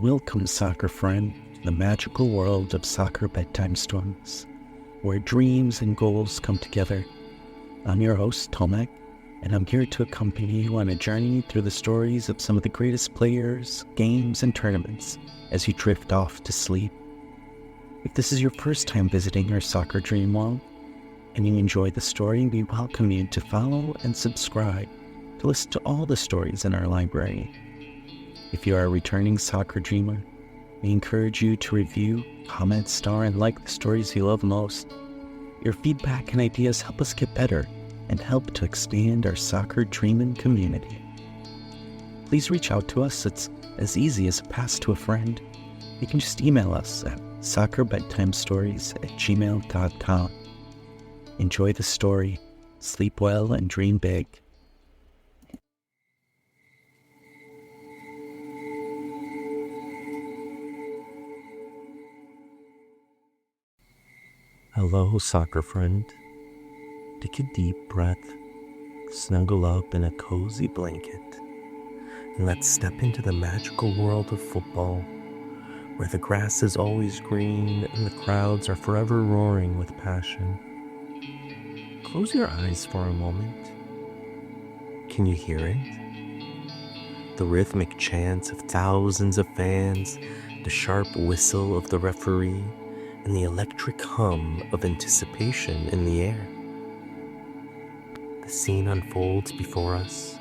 Welcome, soccer friend, to the magical world of Soccer Bedtime Stories, where dreams and goals come together. I'm your host, Tomek, and I'm here to accompany you on a journey through the stories of some of the greatest players, games, and tournaments as you drift off to sleep. If this is your first time visiting our Soccer Dream World, and you enjoy the story, we welcome you to follow and subscribe to listen to all the stories in our library. If you are a returning soccer dreamer, we encourage you to review, comment, star, and like the stories you love most. Your feedback and ideas help us get better and help to expand our soccer dreaming community. Please reach out to us. It's as easy as a pass to a friend. You can just email us at soccerbedtimestories@gmail.com. Enjoy the story, sleep well, and dream big. Hello, soccer friend. Take a deep breath, snuggle up in a cozy blanket, and let's step into the magical world of football, where the grass is always green and the crowds are forever roaring with passion. Close your eyes for a moment. Can you hear it? The rhythmic chants of thousands of fans, the sharp whistle of the referee, and the electric hum of anticipation in the air. The scene unfolds before us.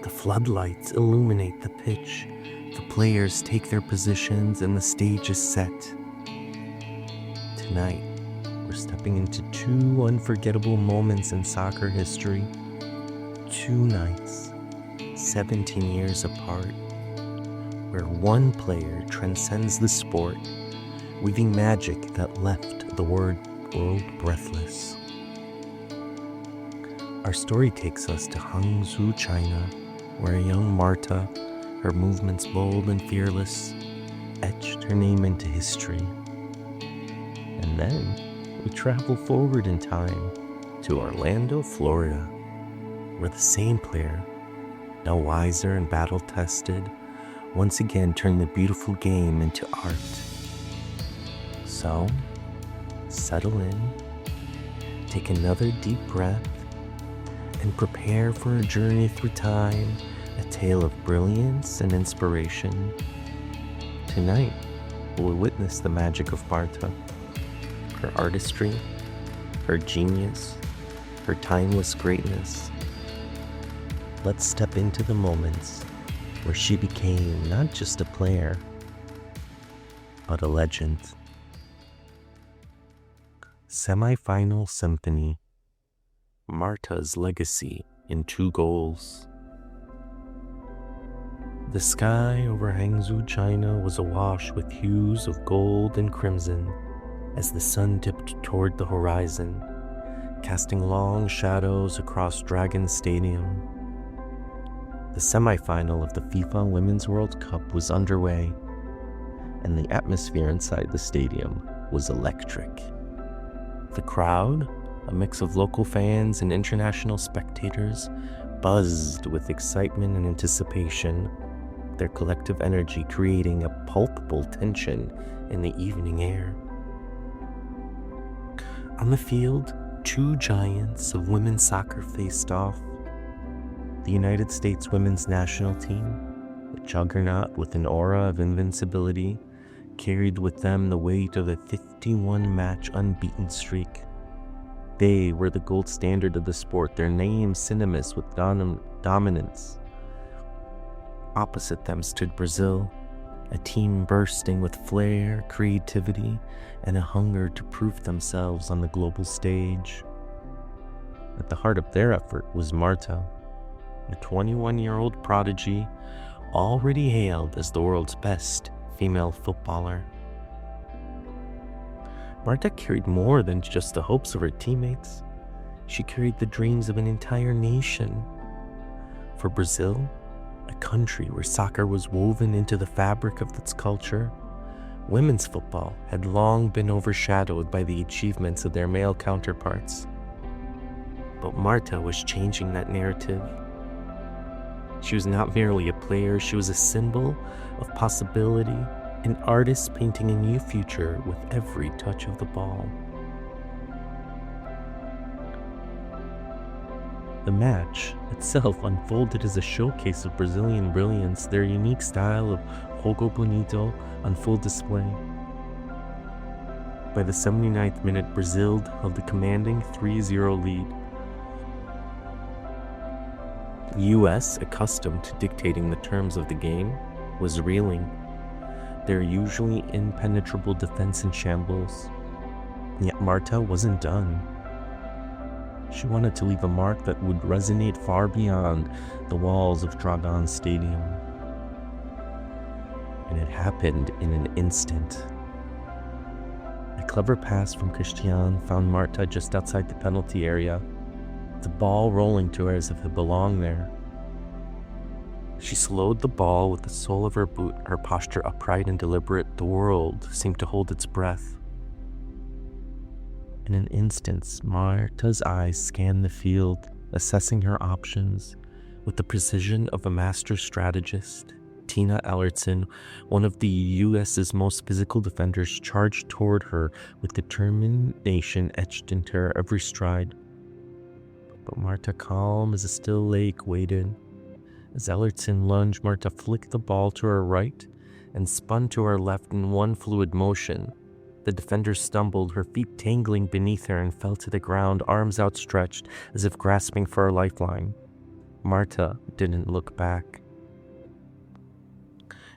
The floodlights illuminate the pitch. The players take their positions and the stage is set. Tonight, we're stepping into two unforgettable moments in soccer history. Two nights, 17 years apart, where one player transcends the sport, weaving magic that left the world breathless. Our story takes us to Hangzhou, China, where a young Marta, her movements bold and fearless, etched her name into history. And then we travel forward in time to Orlando, Florida, where the same player, now wiser and battle-tested, once again turned the beautiful game into art. So, settle in, take another deep breath, and prepare for a journey through time, a tale of brilliance and inspiration. Tonight, we'll witness the magic of Marta, her artistry, her genius, her timeless greatness. Let's step into the moments where she became not just a player, but a legend. Semi-final Symphony. Marta's legacy in 2 goals. The sky over Hangzhou, China was awash with hues of gold and crimson as the sun dipped toward the horizon, casting long shadows across Dragon Stadium. The semi-final of the FIFA Women's World Cup was underway, and the atmosphere inside the stadium was electric. The crowd, a mix of local fans and international spectators, buzzed with excitement and anticipation, their collective energy creating a palpable tension in the evening air. On the field, 2 giants of women's soccer faced off. The United States women's national team, a juggernaut with an aura of invincibility, carried with them the weight of a 51-match unbeaten streak. They were the gold standard of the sport, their names synonymous with dominance. Opposite them stood Brazil, a team bursting with flair, creativity, and a hunger to prove themselves on the global stage. At the heart of their effort was Marta, a 21-year-old prodigy, already hailed as the world's best female footballer. Marta carried more than just the hopes of her teammates. She carried the dreams of an entire nation. For Brazil, a country where soccer was woven into the fabric of its culture, women's football had long been overshadowed by the achievements of their male counterparts. But Marta was changing that narrative. She was not merely a player, she was a symbol of possibility, an artist painting a new future with every touch of the ball. The match itself unfolded as a showcase of Brazilian brilliance, their unique style of jogo bonito on full display. By the 79th minute, Brazil held a commanding 3-0 lead. The US, accustomed to dictating the terms of the game, was reeling. Their usually impenetrable defense in shambles. Yet Marta wasn't done. She wanted to leave a mark that would resonate far beyond the walls of Dragon Stadium. And it happened in an instant. A clever pass from Christian found Marta just outside the penalty area, the ball rolling to her as if it belonged there. She slowed the ball with the sole of her boot, her posture upright and deliberate. The world seemed to hold its breath. In an instant, Marta's eyes scanned the field, assessing her options with the precision of a master strategist. Tina Ellertson, one of the U.S.'s most physical defenders, charged toward her with determination etched into her every stride. But Marta, calm as a still lake, waited. As Ellertson lunged, Marta flicked the ball to her right and spun to her left in one fluid motion. The defender stumbled, her feet tangling beneath her, and fell to the ground, arms outstretched as if grasping for a lifeline. Marta didn't look back.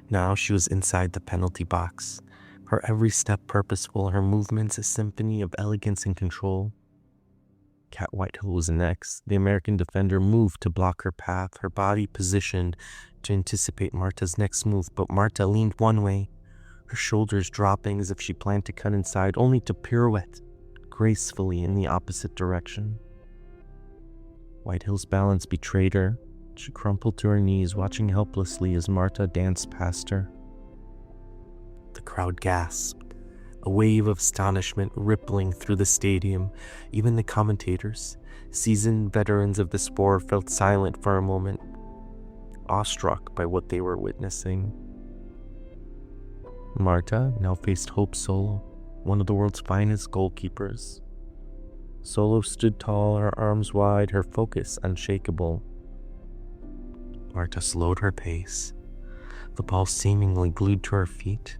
Now she was inside the penalty box, her every step purposeful, her movements a symphony of elegance and control. Kat Whitehill was next. The American defender moved to block her path, her body positioned to anticipate Marta's next move, but Marta leaned one way, her shoulders dropping as if she planned to cut inside, only to pirouette gracefully in the opposite direction. Whitehill's balance betrayed her. She crumpled to her knees, watching helplessly as Marta danced past her. The crowd gasped, a wave of astonishment rippling through the stadium. Even the commentators, seasoned veterans of the sport, felt silent for a moment, awestruck by what they were witnessing. Marta now faced Hope Solo, one of the world's finest goalkeepers. Solo stood tall, her arms wide, her focus unshakable. Marta slowed her pace, the ball seemingly glued to her feet.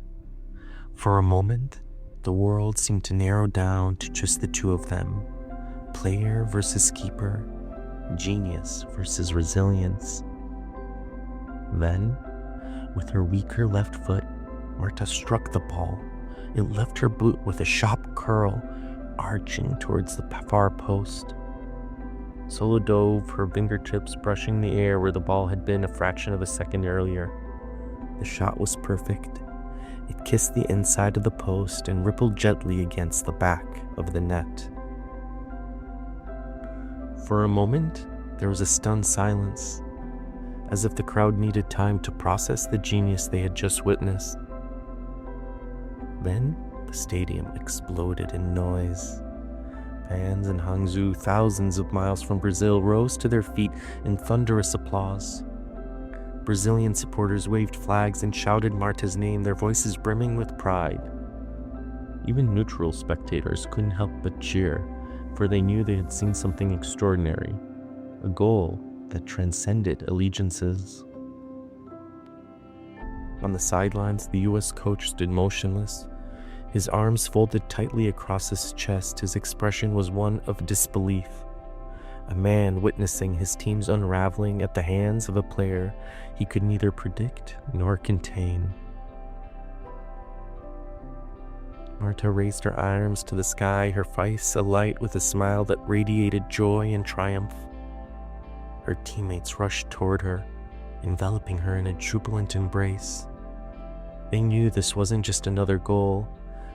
For a moment, the world seemed to narrow down to just the two of them, player versus keeper, genius versus resilience. Then, with her weaker left foot, Marta struck the ball. It left her boot with a sharp curl, arching towards the far post. Solo dove, her fingertips brushing the air where the ball had been a fraction of a second earlier. The shot was perfect. It kissed the inside of the post and rippled gently against the back of the net. For a moment, there was a stunned silence, as if the crowd needed time to process the genius they had just witnessed. Then, the stadium exploded in noise. Fans in Hangzhou, thousands of miles from Brazil, rose to their feet in thunderous applause. Brazilian supporters waved flags and shouted Marta's name, their voices brimming with pride. Even neutral spectators couldn't help but cheer, for they knew they had seen something extraordinary, a goal that transcended allegiances. On the sidelines, the U.S. coach stood motionless, his arms folded tightly across his chest. His expression was one of disbelief, a man witnessing his team's unraveling at the hands of a player he could neither predict nor contain. Marta raised her arms to the sky, her face alight with a smile that radiated joy and triumph. Her teammates rushed toward her, enveloping her in a jubilant embrace. They knew this wasn't just another goal.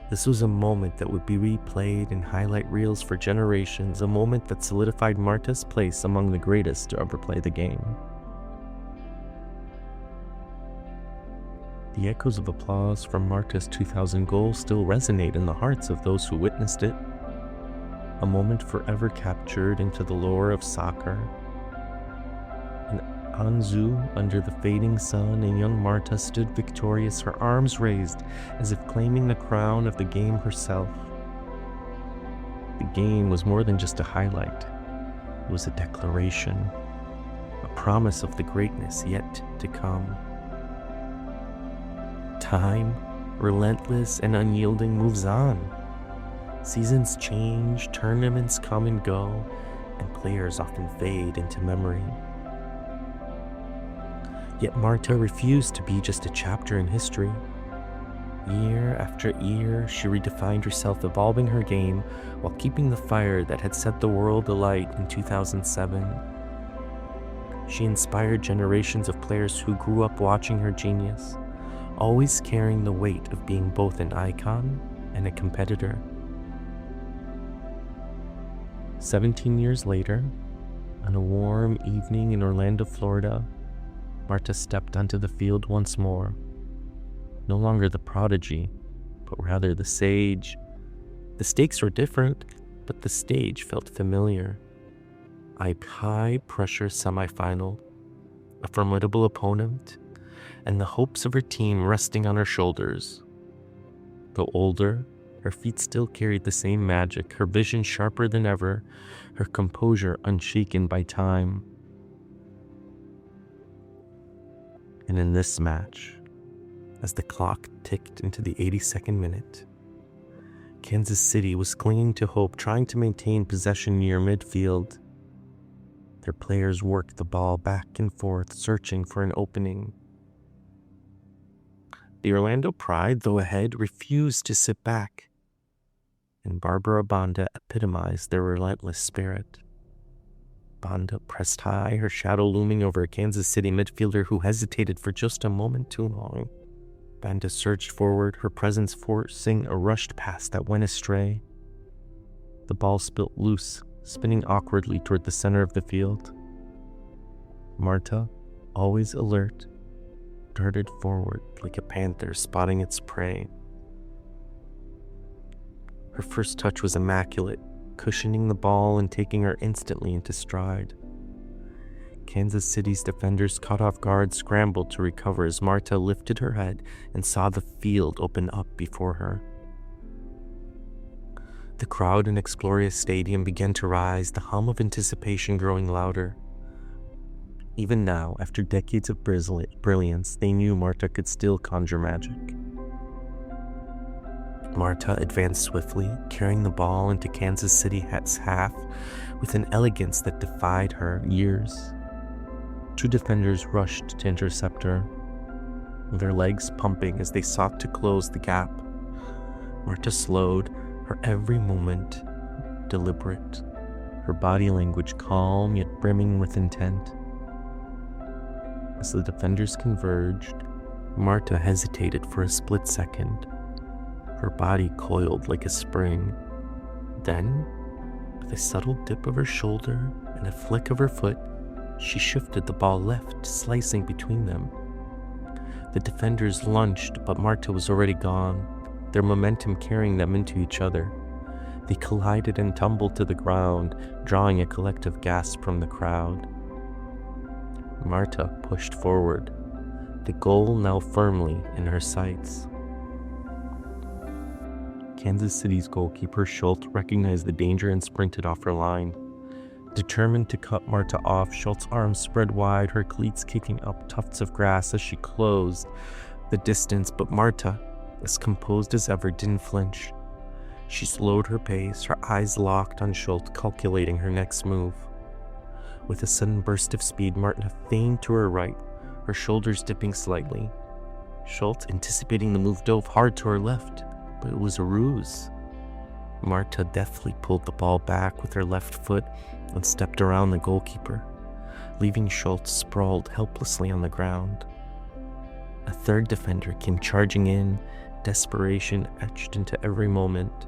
This was a moment that would be replayed in highlight reels for generations, a moment that solidified Marta's place among the greatest to ever play the game. The echoes of applause from Marta's 2000 goal still resonate in the hearts of those who witnessed it, a moment forever captured into the lore of soccer, an Anzu under the fading sun, and young Marta stood victorious, her arms raised as if claiming the crown of the game herself. The game was more than just a highlight. It was a declaration, a promise of the greatness yet to come. Time, relentless and unyielding, moves on. Seasons change, tournaments come and go, and players often fade into memory. Yet Marta refused to be just a chapter in history. Year after year, she redefined herself, evolving her game while keeping the fire that had set the world alight in 2007. She inspired generations of players who grew up watching her genius, always carrying the weight of being both an icon and a competitor. 17 years later, on a warm evening in Orlando, Florida, Marta stepped onto the field once more. No longer the prodigy, but rather the sage. The stakes were different, but the stage felt familiar. A high-pressure semifinal, a formidable opponent, and the hopes of her team resting on her shoulders. Though older, her feet still carried the same magic, her vision sharper than ever, her composure unshaken by time. And in this match, as the clock ticked into the 82nd minute, Kansas City was clinging to hope, trying to maintain possession near midfield. Their players worked the ball back and forth, searching for an opening. The Orlando Pride, though ahead, refused to sit back, and Barbara Banda epitomized their relentless spirit. Banda pressed high, her shadow looming over a Kansas City midfielder who hesitated for just a moment too long. Banda surged forward, her presence forcing a rushed pass that went astray. The ball spilt loose, spinning awkwardly toward the center of the field. Marta, always alert, darted forward like a panther spotting its prey. Her first touch was immaculate, cushioning the ball and taking her instantly into stride. Kansas City's defenders, caught off guard, scrambled to recover as Marta lifted her head and saw the field open up before her. The crowd in Exploria Stadium began to rise, the hum of anticipation growing louder. Even now, after decades of brilliance, they knew Marta could still conjure magic. Marta advanced swiftly, carrying the ball into Kansas City's half with an elegance that defied her years. Two defenders rushed to intercept her, their legs pumping as they sought to close the gap. Marta slowed, her every movement deliberate, her body language calm yet brimming with intent. As the defenders converged, Marta hesitated for a split second, her body coiled like a spring. Then, with a subtle dip of her shoulder and a flick of her foot, she shifted the ball left, slicing between them. The defenders lunged, but Marta was already gone, their momentum carrying them into each other. They collided and tumbled to the ground, drawing a collective gasp from the crowd. Marta pushed forward, the goal now firmly in her sights. Kansas City's goalkeeper, Schultz, recognized the danger and sprinted off her line. Determined to cut Marta off, Schultz's arms spread wide, her cleats kicking up tufts of grass as she closed the distance, but Marta, as composed as ever, didn't flinch. She slowed her pace, her eyes locked on Schultz, calculating her next move. With a sudden burst of speed, Marta feigned to her right, her shoulders dipping slightly. Schultz, anticipating the move, dove hard to her left, but it was a ruse. Marta deftly pulled the ball back with her left foot and stepped around the goalkeeper, leaving Schultz sprawled helplessly on the ground. A third defender came charging in, desperation etched into every moment.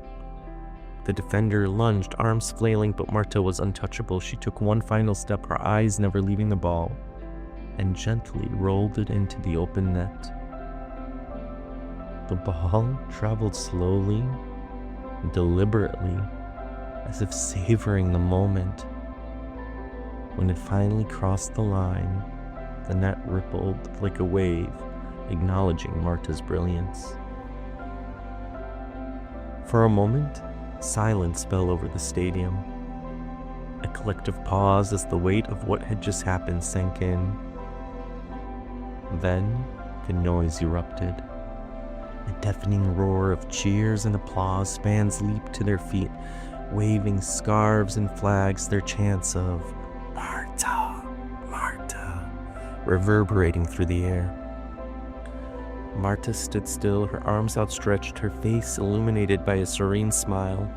The defender lunged, arms flailing, but Marta was untouchable. She took one final step, her eyes never leaving the ball, and gently rolled it into the open net. The ball traveled slowly, deliberately, as if savoring the moment. When it finally crossed the line, The net rippled like a wave, acknowledging Marta's brilliance. For a moment, silence fell over the stadium. A collective pause as the weight of what had just happened sank in. Then, the noise erupted. A deafening roar of cheers and applause. Fans leaped to their feet, waving scarves and flags, their chants of "Marta, Marta," reverberating through the air. Marta stood still, her arms outstretched, her face illuminated by a serene smile.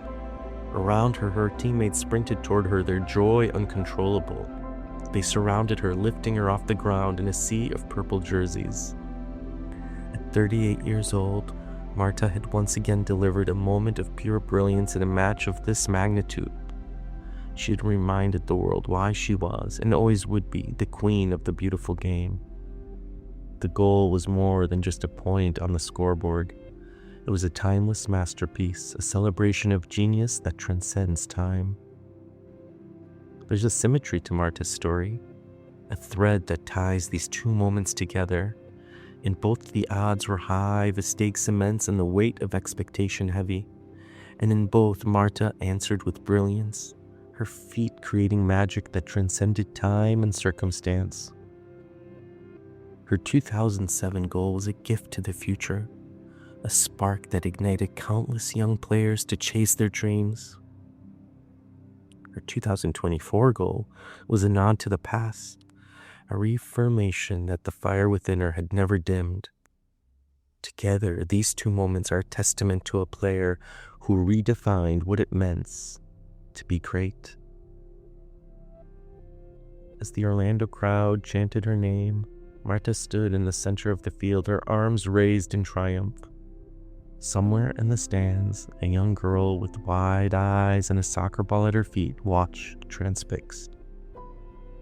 Around her, her teammates sprinted toward her, their joy uncontrollable. They surrounded her, lifting her off the ground in a sea of purple jerseys. At 38 years old, Marta had once again delivered a moment of pure brilliance in a match of this magnitude. She had reminded the world why she was, and always would be, the queen of the beautiful game. The goal was more than just a point on the scoreboard. It was a timeless masterpiece, a celebration of genius that transcends time. There's a symmetry to Marta's story, a thread that ties these two moments together. In both, the odds were high, the stakes immense, and the weight of expectation heavy. And in both, Marta answered with brilliance, her feat creating magic that transcended time and circumstance. Her 2007 goal was a gift to the future, a spark that ignited countless young players to chase their dreams. Her 2024 goal was a nod to the past, a reaffirmation that the fire within her had never dimmed. Together, these two moments are a testament to a player who redefined what it meant to be great. As the Orlando crowd chanted her name, Marta stood in the center of the field, her arms raised in triumph. Somewhere in the stands, a young girl with wide eyes and a soccer ball at her feet watched, transfixed.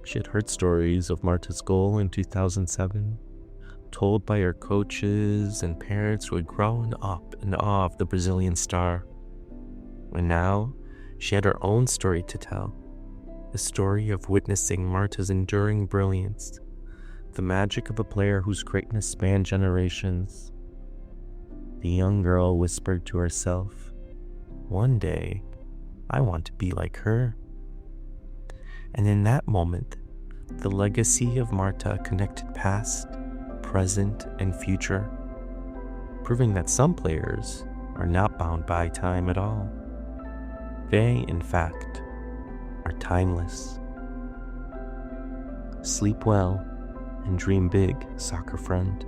She had heard stories of Marta's goal in 2007, told by her coaches and parents who had grown up in awe of the Brazilian star. And now, she had her own story to tell, a story of witnessing Marta's enduring brilliance, the magic of a player whose greatness spanned generations. The young girl whispered to herself, "One day, I want to be like her." And in that moment, the legacy of Marta connected past, present, and future, proving that some players are not bound by time at all. They, in fact, are timeless. Sleep well and dream big, soccer friend.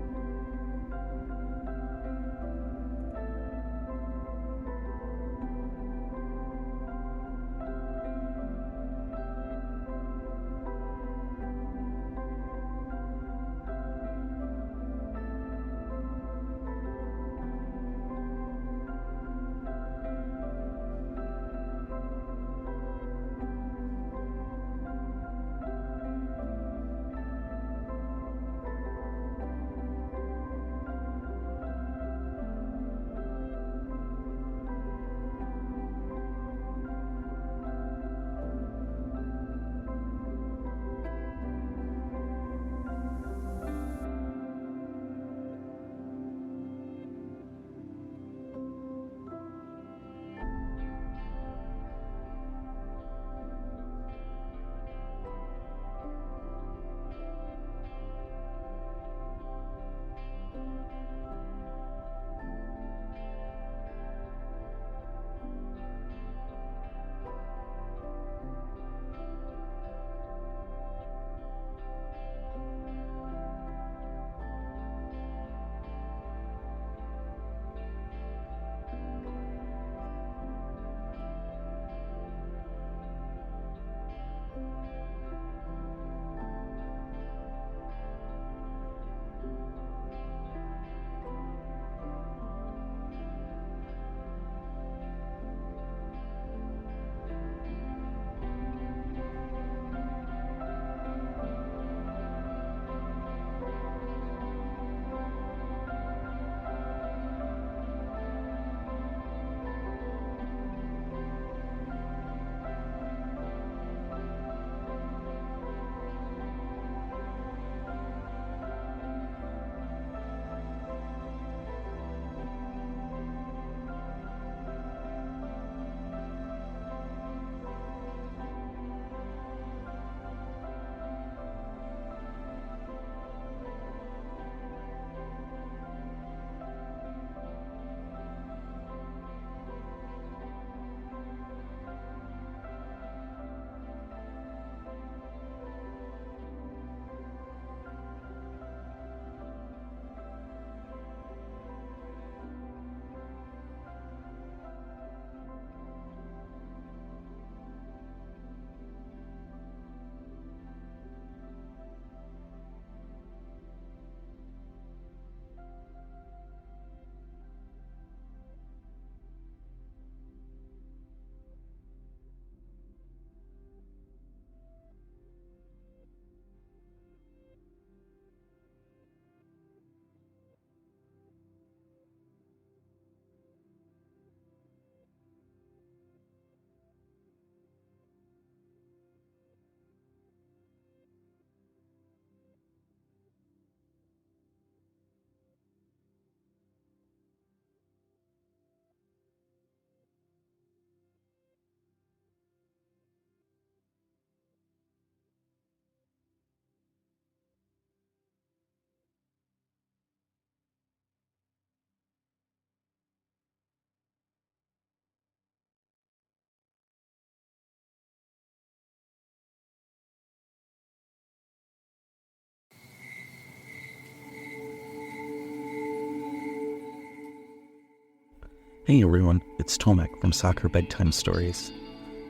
Hey everyone, it's Tomek from Soccer Bedtime Stories.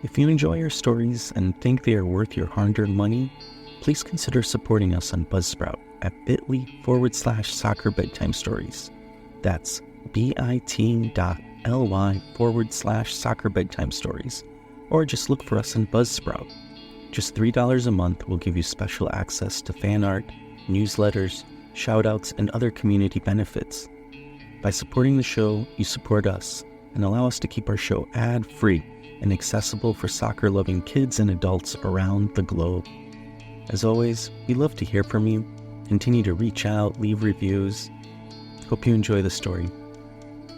If you enjoy our stories and think they are worth your hard-earned money, please consider supporting us on Buzzsprout at bit.ly/Soccer Bedtime Stories. That's bit.ly/Soccer Bedtime Stories. Or just look for us on Buzzsprout. Just $3 a month will give you special access to fan art, newsletters, shoutouts, and other community benefits. By supporting the show, you support us and allow us to keep our show ad-free and accessible for soccer-loving kids and adults around the globe. As always, we love to hear from you. Continue to reach out, leave reviews. Hope you enjoy the story.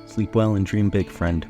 Sleep well and dream big, friend.